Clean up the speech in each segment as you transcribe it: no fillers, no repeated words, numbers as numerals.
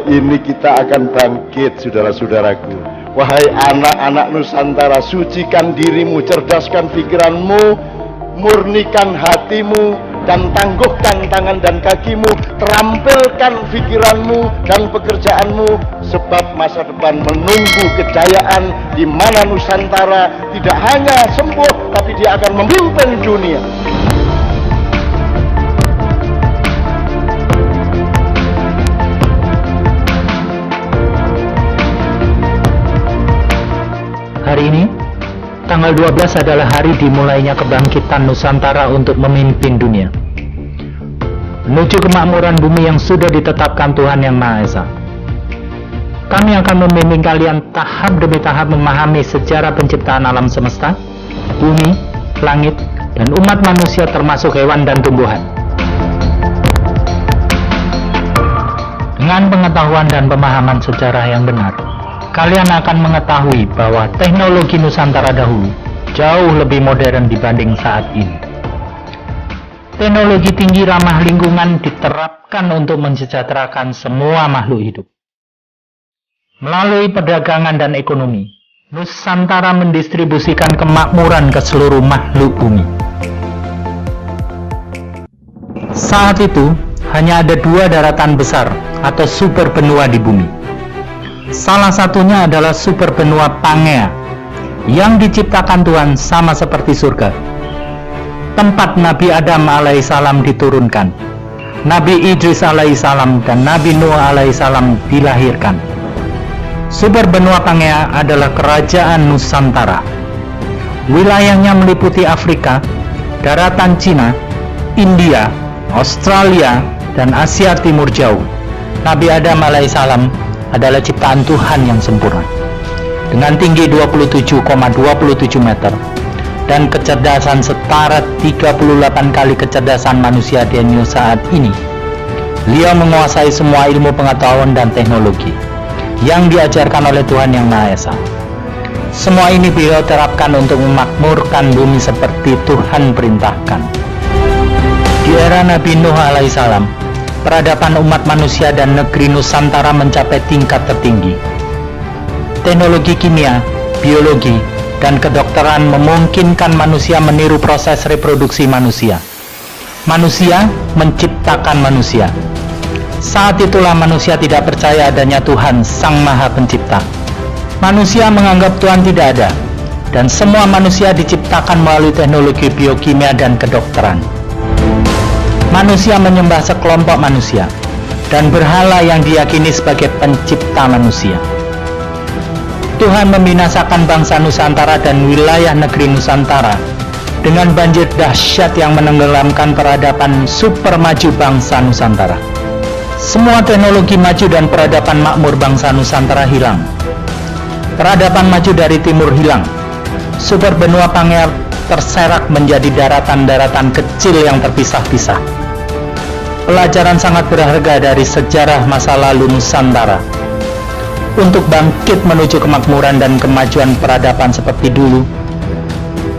Ini kita akan bangkit, saudara-saudaraku. Wahai anak-anak Nusantara, sucikan dirimu, cerdaskan pikiranmu, murnikan hatimu, dan tangguhkan tangan dan kakimu, terampilkan pikiranmu dan pekerjaanmu, sebab masa depan menunggu kejayaan di mana Nusantara tidak hanya sembuh, tapi dia akan memimpin dunia. Hari ini, tanggal 12 adalah hari dimulainya kebangkitan Nusantara untuk memimpin dunia menuju kemakmuran bumi yang sudah ditetapkan Tuhan Yang Maha Esa. Kami akan membimbing kalian tahap demi tahap memahami sejarah penciptaan alam semesta, bumi, langit, dan umat manusia termasuk hewan dan tumbuhan. Dengan pengetahuan dan pemahaman sejarah yang benar, kalian akan mengetahui bahwa teknologi Nusantara dahulu jauh lebih modern dibanding saat ini. Teknologi tinggi ramah lingkungan diterapkan untuk mensejahterakan semua makhluk hidup. Melalui perdagangan dan ekonomi, Nusantara mendistribusikan kemakmuran ke seluruh makhluk bumi. Saat itu, hanya ada dua daratan besar atau super benua di bumi. Salah satunya adalah super benua Pangea yang diciptakan Tuhan sama seperti surga, tempat Nabi Adam alaihissalam diturunkan, Nabi Idris alaihissalam dan Nabi Nuh alaihissalam dilahirkan. Super benua Pangea adalah kerajaan Nusantara. Wilayahnya meliputi Afrika, daratan Cina, India, Australia, dan Asia Timur Jauh. Nabi Adam alaihissalam adalah ciptaan Tuhan yang sempurna, dengan tinggi 27,27 meter dan kecerdasan setara 38 kali kecerdasan manusia Daniel saat ini. Beliau menguasai semua ilmu pengetahuan dan teknologi yang diajarkan oleh Tuhan Yang Maha Esa. Semua ini beliau terapkan untuk memakmurkan bumi seperti Tuhan perintahkan. Di era Nabi Nuh alaihissalam, peradaban umat manusia dan negeri Nusantara mencapai tingkat tertinggi. Teknologi kimia, biologi, dan kedokteran memungkinkan manusia meniru proses reproduksi manusia. Manusia menciptakan manusia. Saat itulah manusia tidak percaya adanya Tuhan Sang Maha Pencipta. Manusia menganggap Tuhan tidak ada, dan semua manusia diciptakan melalui teknologi biokimia dan kedokteran. Manusia menyembah sekelompok manusia dan berhala yang diyakini sebagai pencipta manusia. Tuhan membinasakan bangsa Nusantara dan wilayah negeri Nusantara dengan banjir dahsyat yang menenggelamkan peradaban super maju bangsa Nusantara. Semua teknologi maju dan peradaban makmur bangsa Nusantara hilang. Peradaban maju dari timur hilang. Super benua Pangea terserak menjadi daratan-daratan kecil yang terpisah-pisah. Pelajaran sangat berharga dari sejarah masa lalu Nusantara untuk bangkit menuju kemakmuran dan kemajuan peradaban seperti dulu.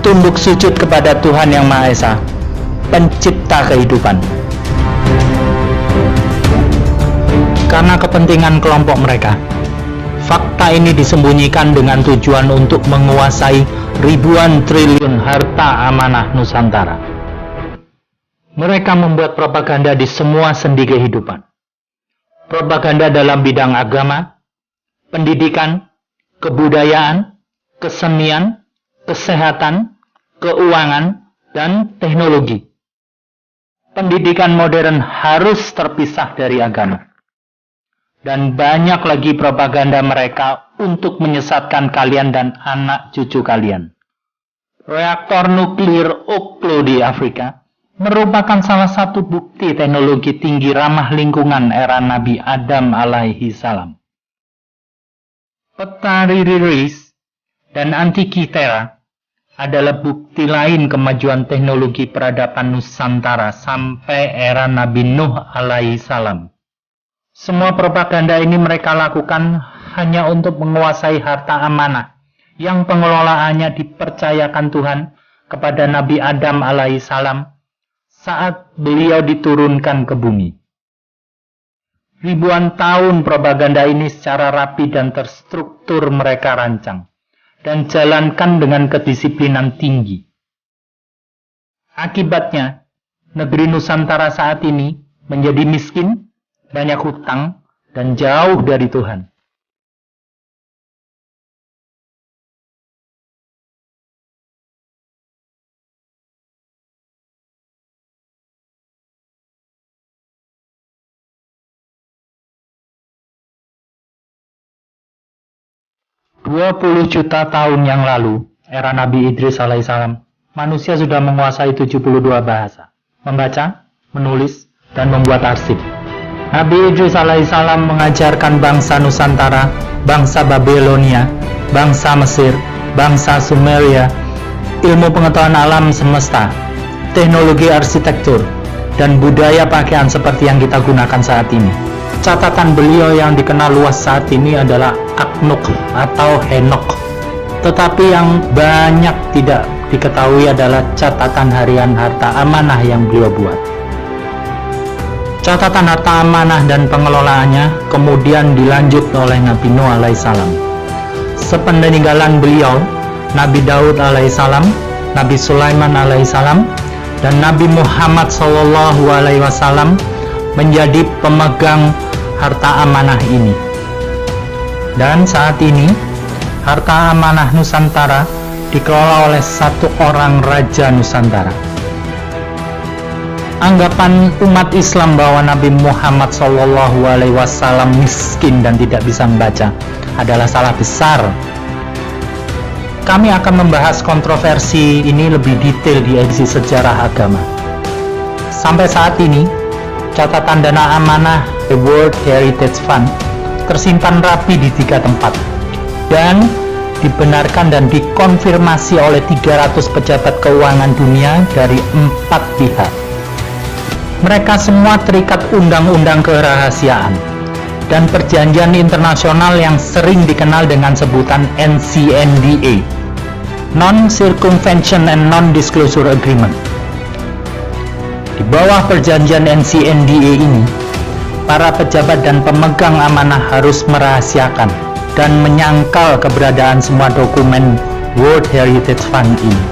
Tunduk sujud kepada Tuhan Yang Maha Esa, pencipta kehidupan. Karena kepentingan kelompok mereka, fakta ini disembunyikan dengan tujuan untuk menguasai ribuan triliun harta amanah Nusantara. Mereka membuat propaganda di semua sendi kehidupan. Propaganda dalam bidang agama, pendidikan, kebudayaan, kesenian, kesehatan, keuangan, dan teknologi. Pendidikan modern harus terpisah dari agama. Dan banyak lagi propaganda mereka untuk menyesatkan kalian dan anak cucu kalian. Reaktor nuklir Oklo di Afrika merupakan salah satu bukti teknologi tinggi ramah lingkungan era Nabi Adam alaihi salam. Peta Riris dan Antikythera adalah bukti lain kemajuan teknologi peradaban Nusantara sampai era Nabi Nuh alaihi salam. Semua propaganda ini mereka lakukan hanya untuk menguasai harta amanah yang pengelolaannya dipercayakan Tuhan kepada Nabi Adam alaihi salam saat beliau diturunkan ke bumi. Ribuan tahun propaganda ini secara rapi dan terstruktur mereka rancang dan jalankan dengan kedisiplinan tinggi. Akibatnya, negeri Nusantara saat ini menjadi miskin, banyak hutang, dan jauh dari Tuhan. "20 juta tahun yang lalu, era Nabi Idris alaihissalam, manusia sudah menguasai 72 bahasa, membaca, menulis, dan membuat arsip. Nabi Idris alaihissalam mengajarkan bangsa Nusantara, bangsa Babilonia, bangsa Mesir, bangsa Sumeria, ilmu pengetahuan alam semesta, teknologi arsitektur, dan budaya pakaian seperti yang kita gunakan saat ini. Catatan beliau yang dikenal luas saat ini adalah Aknuk atau Henok. Tetapi yang banyak tidak diketahui adalah catatan harian harta amanah yang beliau buat. Catatan harta amanah dan pengelolaannya kemudian dilanjut oleh Nabi Nuh alaihissalam. Sepeninggalan beliau, Nabi Daud alaihissalam, Nabi Sulaiman alaihissalam, dan Nabi Muhammad SAW menjadi pemegang harta amanah ini. Dan saat ini, harta amanah Nusantara dikelola oleh satu orang Raja Nusantara. Anggapan umat Islam bahwa Nabi Muhammad SAW miskin dan tidak bisa membaca adalah salah besar. Kami akan membahas kontroversi ini lebih detail di edisi sejarah agama. Sampai saat ini, catatan dana amanah The World Heritage Fund tersimpan rapi di 3 tempat dan dibenarkan dan dikonfirmasi oleh 300 pejabat keuangan dunia dari 4 pihak. Mereka semua terikat undang-undang kerahasiaan dan perjanjian internasional yang sering dikenal dengan sebutan NCNDA, Non-Circumvention and Non-Disclosure Agreement. Di bawah perjanjian NCNDA ini, para pejabat dan pemegang amanah harus merahasiakan dan menyangkal keberadaan semua dokumen World Heritage Fund ini.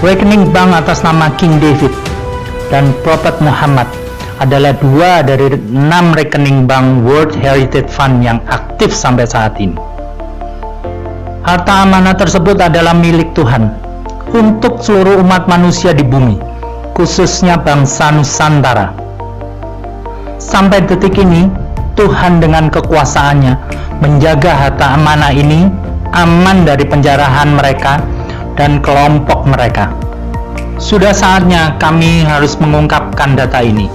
Rekening bank atas nama King David dan Prophet Muhammad adalah 2 dari 6 rekening bank World Heritage Fund yang aktif sampai saat ini. Harta amanah tersebut adalah milik Tuhan untuk seluruh umat manusia di bumi, khususnya bangsa Nusantara. Sampai detik ini, Tuhan dengan kekuasaannya menjaga harta amanah ini aman dari penjarahan mereka dan kelompok mereka. Sudah saatnya kami harus mengungkapkan data ini,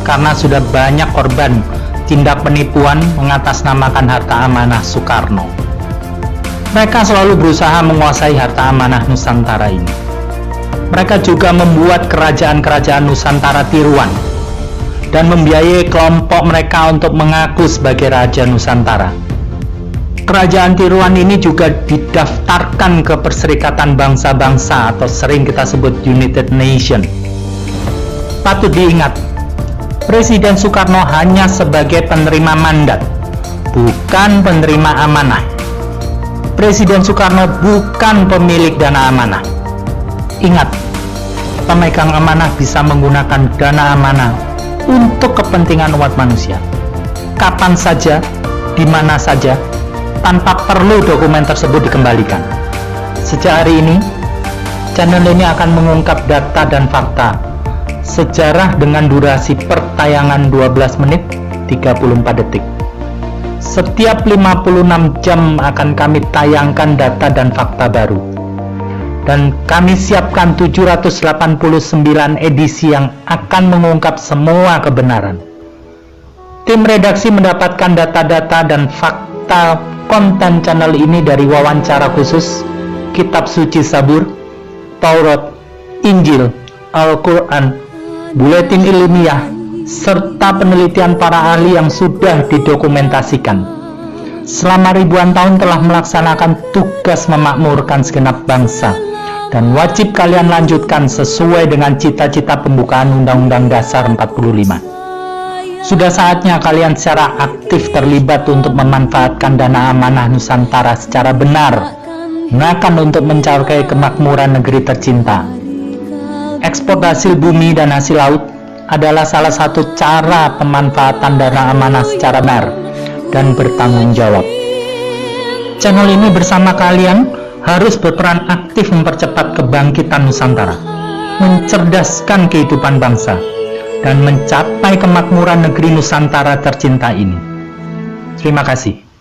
karena sudah banyak korban tindak penipuan mengatasnamakan harta amanah Soekarno. Mereka selalu berusaha menguasai harta amanah Nusantara ini. Mereka juga membuat kerajaan-kerajaan Nusantara tiruan dan membiayai kelompok mereka untuk mengaku sebagai Raja Nusantara. Kerajaan tiruan ini juga didaftarkan ke Perserikatan Bangsa-Bangsa atau sering kita sebut United Nations. Patut diingat, Presiden Soekarno hanya sebagai penerima mandat, bukan penerima amanah. Presiden Soekarno bukan pemilik dana amanah. Ingat, pemegang amanah bisa menggunakan dana amanah untuk kepentingan umat manusia, kapan saja, di mana saja, tanpa perlu dokumen tersebut dikembalikan. Sejak hari ini, channel ini akan mengungkap data dan fakta sejarah dengan durasi pertayangan 12 menit 34 detik. Setiap 56 jam akan kami tayangkan data dan fakta baru. dan kami siapkan 789 edisi yang akan mengungkap semua kebenaran. Tim redaksi mendapatkan data-data dan fakta konten channel ini dari wawancara khusus, kitab suci Zabur, Taurat, Injil, Al-Quran, buletin ilmiah, serta penelitian para ahli yang sudah didokumentasikan. Selama ribuan tahun telah melaksanakan tugas memakmurkan segenap bangsa, dan wajib kalian lanjutkan sesuai dengan cita-cita pembukaan Undang-Undang Dasar 45. Sudah saatnya kalian secara aktif terlibat untuk memanfaatkan dana amanah Nusantara secara benar, gunakan untuk mencapai kemakmuran negeri tercinta. Ekspor hasil bumi dan hasil laut adalah salah satu cara pemanfaatan dana amanah secara benar dan bertanggung jawab. Channel ini bersama kalian harus berperan aktif mempercepat kebangkitan Nusantara, mencerdaskan kehidupan bangsa, dan mencapai kemakmuran negeri Nusantara tercinta ini. Terima kasih.